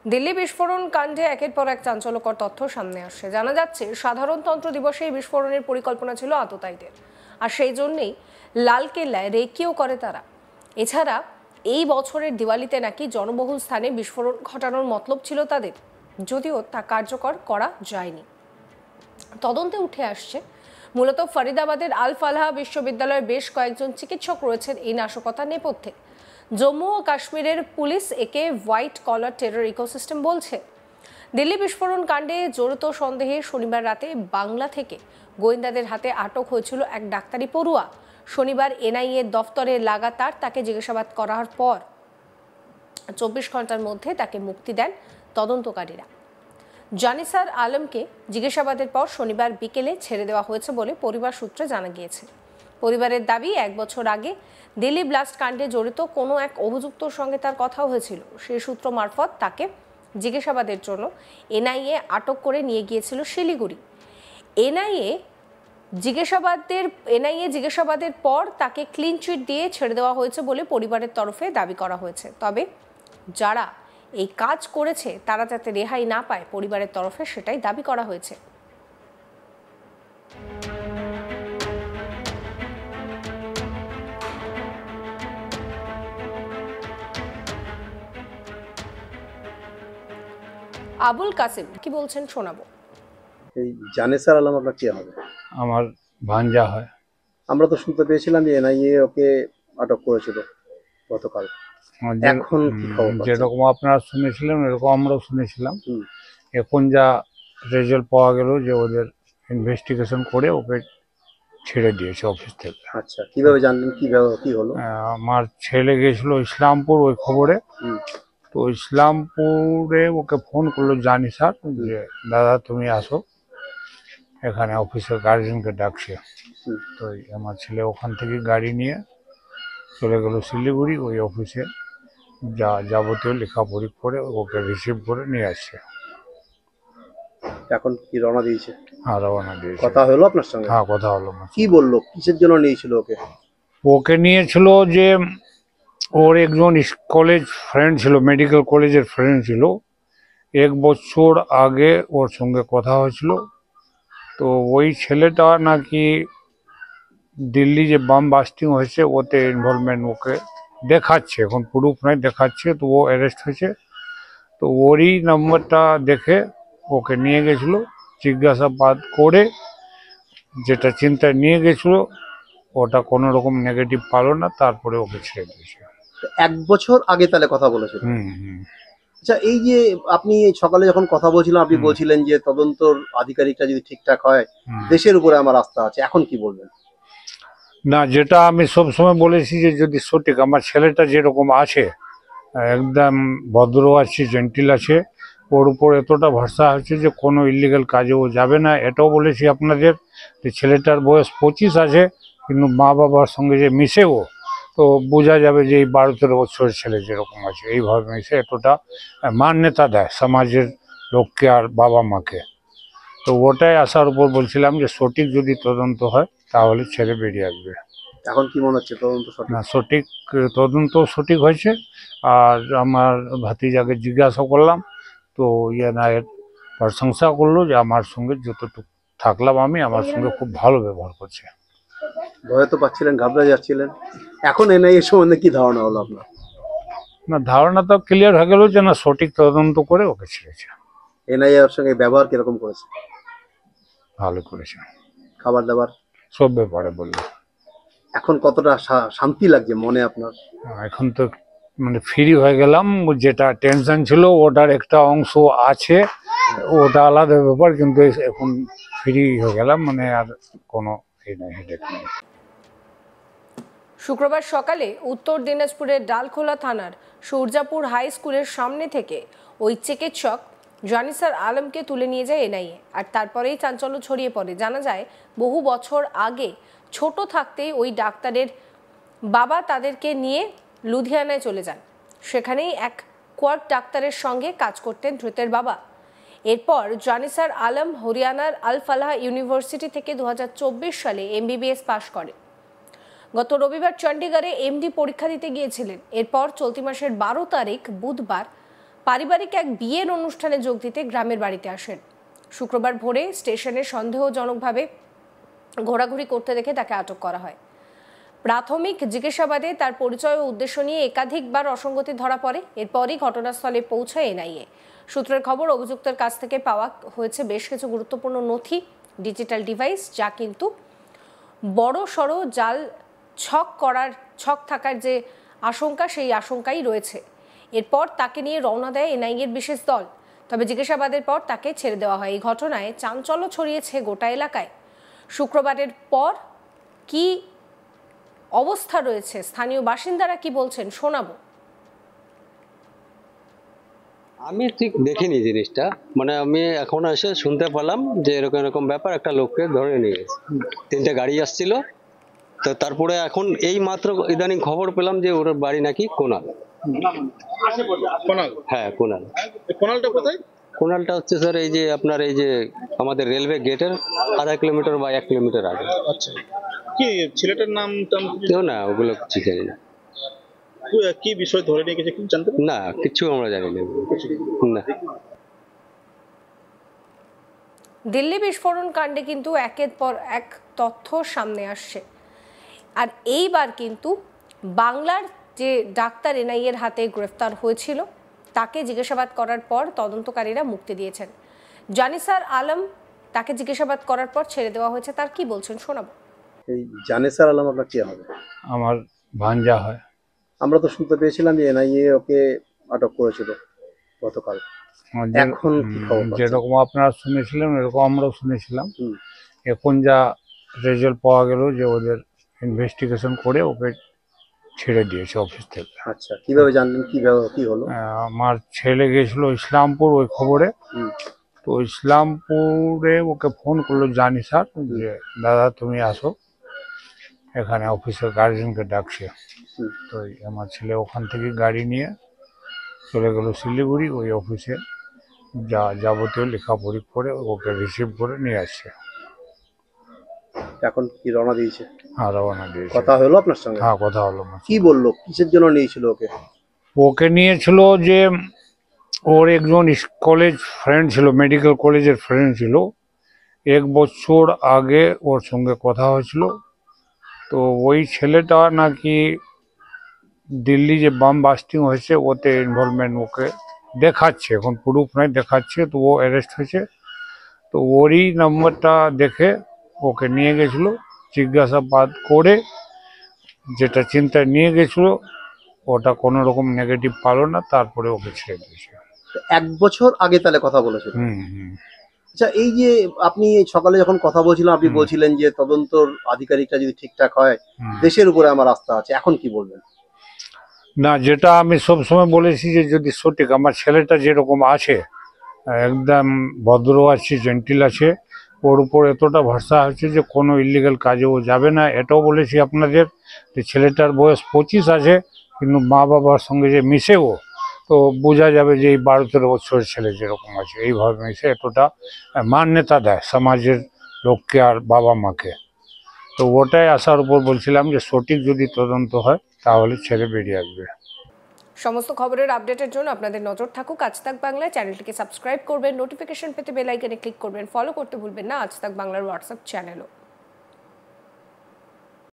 দিল্লি বিস্ফোরণ কাণ্ডে একের পর এক চাঞ্চল্যকর তথ্য সামনে আসছে। জানা যাচ্ছে সাধারণতন্ত্র দিবসে এই বিস্ফোরণের পরিকল্পনা ছিল আততায়ীদের, আর সেই জন্যই লালকেল্লায় রেকিও করে তারা। এছাড়া এই বছরের দিওয়ালিতে নাকি জনবহুল স্থানে বিস্ফোরণ ঘটানোর মতলব ছিল তাদের, যদিও তা কার্যকর করা যায়নি। তদন্তে উঠে আসছে মূলত ফরিদাবাদের আল ফালাহ বিশ্ববিদ্যালয়ের বেশ কয়েকজন চিকিৎসক রয়েছেন এই নাশকতার নেপথ্যে। জম্মু ও কাশ্মীরের পুলিশ একে হোয়াইট কলার টেরর ইকোসিস্টেম বলছে। দিল্লি বিস্ফোরণ কাণ্ডে জড়িত সন্দেহে শনিবার রাতে বাংলা থেকে গোয়েন্দাদের হাতে আটক হয়েছিল এক ডাক্তারি পড়ুয়া। শনিবার এনআইএ দফতরে লাগাতার তাকে জিজ্ঞাসাবাদ করার পর 24 ঘন্টার মধ্যে তাকে মুক্তি দেন তদন্তকারীরা। জানিসার আলমকে জিজ্ঞাসাবাদের পর শনিবার বিকেলে ছেড়ে দেওয়া হয়েছে বলে পরিবার সূত্রে জানা গিয়েছে। পরিবারের দাবি, 1 বছর আগে দিল্লি ব্লাস্ট কাণ্ডে জড়িত কোনো এক অভিযুক্তর সঙ্গে তার কথা হয়েছিল। সেই সূত্র মারফত তাকে জিজ্ঞাসাবাদের জন্য এনআইএ আটক করে নিয়ে গিয়েছিল শিলিগুড়ি। এনআইএ জিজ্ঞাসাবাদের পর তাকে ক্লিন চিট দিয়ে ছেড়ে দেওয়া হয়েছে বলে পরিবারের তরফে দাবি করা হয়েছে। তবে যারা এই কাজ করেছে তারা যাতে রেহাই না পায়, পরিবারের তরফে সেটাই দাবি করা হয়েছে। আবুল কাসিম কি বলছেন শোনাবো। এই জানিসার আলম আপনার কি হবে? আমার ভাঞ্জা হয়। আমরা তো শুনতে পেয়েছিলাম যে এনআইএ ওকে আটক করেছিল গতকাল। এখন কি খবর? যেরকম আপনারা শুনেছিলেন এরকম আমরাও শুনেছিলাম। এখন যা রেজাল্ট পাওয়া গেল যে ওদের ইনভেস্টিগেশন করে ওকে ছেড়ে দিয়েছে অফিস থেকে। আচ্ছা, কিভাবে জানলেন, কিভাবে কি হলো? আমার ছেলে গেছিল ইসলামপুর ওই খবরে। তো ইসলামপুরে ওকে ফোন করলো জানি স্যার যে দাদা তুমি আসো, এখানে অফিসের গার্জেনকে ডাকছে। তো আমার ছেলে ওখান থেকে গাড়ি নিয়ে চলে গেল শিলিগুড়ি, ওই অফিসে যা যাবতীয় লেখাপড়ি করে ওকে রিসিভ করে নিয়ে আসছে। এখন কি রওনা দিয়েছে? হ্যাঁ, রওনা দিয়েছে। কথা হলো আপনার সঙ্গে? হ্যাঁ, কথা হলো। কি বললো, কিসের জন্য নিয়েছিল ওকে? ওকে নিয়েছিল যে ওর একজন কলেজ ফ্রেন্ড ছিল, মেডিকেল কলেজের ফ্রেন্ড ছিল। 1 বছর আগে ওর সঙ্গে কথা হয়েছিল। তো ওই ছেলেটা নাকি দিল্লি যে বাম বাস্টিং হয়েছে ওতে ইনভলভমেন্ট ওকে দেখাচ্ছে, এখন প্রুফ নাই দেখাচ্ছে। তো ও অ্যারেস্ট হয়েছে। তো ওরই নাম্বারটা দেখে ওকে নিয়ে গেছিল, জিজ্ঞাসাবাদ করে যেটা চিন্তায় নিয়ে গেছিল ওটা কোনো রকম নেগেটিভ পালো না, তারপরে ওকে ছেড়ে দিয়েছে। 1 বছর আগে তাহলে কথা বলেছিল? আচ্ছা, এই যে আপনি সকালে যখন কথা বলছিলাম আপনি বলছিলেন যে তদন্তর আধিকারিকটা যদি ঠিকঠাক হয় দেশের উপরে আমার আস্থা আছে, এখন কি বলবেন? না, যেটা আমি সবসময় বলেছি যে যদি সঠিক, আমার ছেলেটা যেরকম আছে একদম ভদ্র আছে, জেন্টিল আছে, ওর উপর এতটা ভরসা হচ্ছে যে কোনো ইলিগাল কাজে ও যাবে না। এটাও বলেছি আপনাদের যে ছেলেটার বয়স 25 আছে, কিন্তু মা বাবার সঙ্গে যে মিশে ও, তো বোঝা যাবে যে এই 12-13 বছরের ছেলে যেরকম আছে এইভাবে মিশে এতটা মান্যতা দেয় সমাজের লোককে আর বাবা মাকে। তো ওটাই আসার উপর বলছিলাম যে সঠিক যদি তদন্ত হয় তাহলে ছেলে বেরিয়ে আসবে। এখন কি মনে হচ্ছে তদন্ত সঠিক? না, সঠিক তদন্ত সঠিক হয়েছে। আর আমার ভাতিজাকে জিজ্ঞাসা করলাম, তো এর প্রশংসা করলো যে আমার সঙ্গে যতটুকু থাকলাম আমি, আমার সঙ্গে খুব ভালো ব্যবহার করছে। ভয় তো পাচ্ছিলেন, ঘাবড়ে যাচ্ছিলেন, এখন এনআইএ সম্বন্ধে কি ধারণা হলো আপনার? না, ধারণা তো ক্লিয়ার হয়ে গেল যে না, সঠিক তদন্ত করে ওকে ছেড়েছে। এনআইএ এর সঙ্গে ব্যবহার কিরকম করেছে? ভালো করেছে, খাবার দাবার সব ব্যাপারে বললো। এখন কতটা শান্তি লাগছে মনে আপনার? এখন তো মানে ফ্রি হয়ে গেলাম, যেটা টেনশন ছিল ওটার একটা অংশ আছে, ওটা আলাদা ব্যাপার, কিন্তু এখন ফ্রি হয়ে গেলাম, মানে আর কোনো হেডেক নেই। শুক্রবার সকালে উত্তর দিনাজপুরের ডালখোলা থানার সূর্যাপুর হাই স্কুলের সামনে থেকে ওই চিকিৎসক জানিসার আলমকে তুলে নিয়ে যায় এনআইএ, আর তারপরেই চাঞ্চল্য ছড়িয়ে পড়ে। জানা যায় বহু বছর আগে ছোট থাকতেই ওই ডাক্তারের বাবা তাদেরকে নিয়ে লুধিয়ানায় চলে যান। সেখানেই এক কোয়ার্ক ডাক্তারের সঙ্গে কাজ করতেন ধৃতের বাবা। এরপর জানিসার আলম হরিয়ানার আল ফালাহ ইউনিভার্সিটি থেকে 2024 সালে MBBS পাশ করে। গত রবিবার চণ্ডীগড়ে MD পরীক্ষা দিতে গিয়েছিলেন। এরপর চলতি মাসের 12 তারিখ বুধবার পারিবারিক এক বিয়ের অনুষ্ঠানে যোগ দিতে গ্রামের বাড়িতে আসেন। শুক্রবার ভোরে স্টেশনে সন্দেহজনকভাবে ঘোরাঘুরি করতে দেখে তাকে আটক করা হয়। প্রাথমিক জিজ্ঞাসাবাদে তার পরিচয় ও উদ্দেশ্য নিয়ে একাধিকবার অসঙ্গতি ধরা পড়ে। এরপরই ঘটনাস্থলে পৌঁছায় এনআইএ। সূত্রের খবর, অভিযুক্তের কাছ থেকে পাওয়া হয়েছে বেশ কিছু গুরুত্বপূর্ণ নথি, ডিজিটাল ডিভাইস, যা কিন্তু বড় সড়ো জাল ছক থাকার যে আশঙ্কা, সেই আশঙ্কাই রয়েছে। এরপর তাকে নিয়ে রওনা দেয় এনআইএর বিশেষ দল। তবে জিজ্ঞাসাবাদের পর তাকে ছেড়ে দেওয়া হয়। এই ঘটনায় চাঞ্চল্য ছড়িয়েছে গোটা এলাকায়। শুক্রবারের পর কি অবস্থা রয়েছে, স্থানীয় বাসিন্দারা কি বলছেন শোনাবো। আমি ঠিক দেখিনি জিনিসটা, মানে আমি এখন এসে শুনতে পেলাম যে এরকম এরকম ব্যাপার, একটা লোককে ধরে নিয়ে গেছে, 3টে গাড়ি আসছিল। তো তারপরে এখন এই মাত্র ইদানিং খবর পেলাম যে ওর বাড়ি নাকি কোনাল। কোনাল? হ্যাঁ, কোনাল। কোনালটা কোথায়? কোনালটা হচ্ছে স্যার এই যে আপনার এই যে আমাদের রেলওয়ে গেটের আধা কিলোমিটার বা 1 কিলোমিটার আগে। আচ্ছা, কি ছেলেটার নাম টাম কেউ না, ওগুলো কিছু জানি না। কি বিষয় ধরে নিয়ে গেছে কি জানতে পারেন? না, কিছু আমরা জানি না। না। দিল্লি বিস্ফোরণ কাণ্ডে কিন্তু একের পর এক তথ্য সামনে আসছে। আর এইবার কিন্তু বাংলার যে ডাক্তার এনআইএর হাতে গ্রেফতার হয়েছিল, তাকে জিজ্ঞাসাবাদ করার পর তদন্তকারীরা মুক্তি দিয়েছেন। জানিসার আলম, তাকে জিজ্ঞাসাবাদ করার পর ছেড়ে দেওয়া হয়েছে। তার কি বলছেন শোনাবো। এই জানিসার আলম আপনার কি হবে? আমার ভাঞ্জা হয়। আমরা তো শুনতে পেয়েছিলাম যে এনআইএ ওকে আটক করেছিল গতকাল। এখন কি খবর পাচ্ছেন? যেরকম আপনারা শুনেছিলেন এরকম আমরাও শুনেছিলাম। হুম। এখন যা রেজাল্ট পাওয়া গেল যে ওদের ইনভেস্টিগেশন করে ওকে ছেড়ে দিয়েছে অফিস থেকে। আচ্ছা, কিভাবে জানলেন, কিভাবে কি হলো? আমার ছেলে গেছিল ইসলামপুর ওই খবরে। হুম। তো ইসলামপুরে ওকে ফোন করলো জানি স্যার যে দাদা তুমি আসো, এখানে অফিসের গার্জেনকে ডাকছে। হুম। তো আমার ছেলে ওখান থেকে গাড়ি নিয়ে চলে গেল শিলিগুড়ি, ওই অফিসে যা যাবতীয় লেখাপড়ি করে ওকে রিসিভ করে নিয়ে আসছে। এখন কি রওনা দিয়েছে? হ্যাঁ, রওনা দিয়েছে। কথা হলো আপনার সঙ্গে? হ্যাঁ, কথা হলো। কি বললো, কিসের জন্য নিয়েছিল ওকে? ওকে নিয়েছিল যে ওর একজন কলেজ ফ্রেন্ড ছিল, মেডিকেল কলেজের ফ্রেন্ড ছিল। 1 বছর আগে ওর সঙ্গে কথা হয়েছিল। তো ওই ছেলেটা নাকি দিল্লি যে বাম বাস্টিং হয়েছে ওতে ইনভলভমেন্ট ওকে দেখাচ্ছে, এখন প্রুফ নাই দেখাচ্ছে। তো ও অ্যারেস্ট হয়েছে। তো ওরই নাম্বারটা দেখে ওকে নিয়ে গেছিল, জিজ্ঞাসাবাদ করে যেটা চিন্তায় নিয়ে গেছিল ওটা কোনো রকম নেগেটিভ পালো না, তারপরে ওকে ছেড়ে দিয়েছে। 1 বছর আগে তাহলে কথা বলেছিল? হুম। আচ্ছা, এই যে আপনি সকালে যখন কথা বলছিলাম আপনি বলছিলেন যে তদন্তর আধিকারিকটা যদি ঠিকঠাক হয় দেশের উপরে আমার আস্থা আছে, এখন কি বলবেন? না, যেটা আমি সবসময় বলেছি যে যদি সঠিক, আমার ছেলেটা যেরকম আছে একদম ভদ্র আছে, জেন্টিল আছে, ওর উপর এতটা ভরসা হচ্ছে যে কোনো ইলিগাল কাজে ও যাবে না। এটাও বলেছি আপনাদের যে ছেলেটার বয়স 25 আছে, কিন্তু মা বাবার সঙ্গে যে মিশে ও, তো বোঝা যাবে যে এই 12-13 বছরের ছেলে যেরকম আছে এইভাবে মিশে এতটা মান্যতা দেয় সমাজের লোককে আর বাবা মাকে। তো ওটাই আসার উপর বলছিলাম যে সঠিক যদি তদন্ত হয় তাহলে ছেলে বেরিয়ে আসবে। সমস্ত খবরের আপডেটের জন্য আপনাদের নজর থাকুক আজ তাক বাংলায়। চ্যানেলটিকে সাবস্ক্রাইব করবেন, নোটিফিকেশন পেতে বেল আইকনে ক্লিক করবেন, ফলো করতে ভুলবেন না আজ তাক বাংলার হোয়াটসঅ্যাপ চ্যানেলও।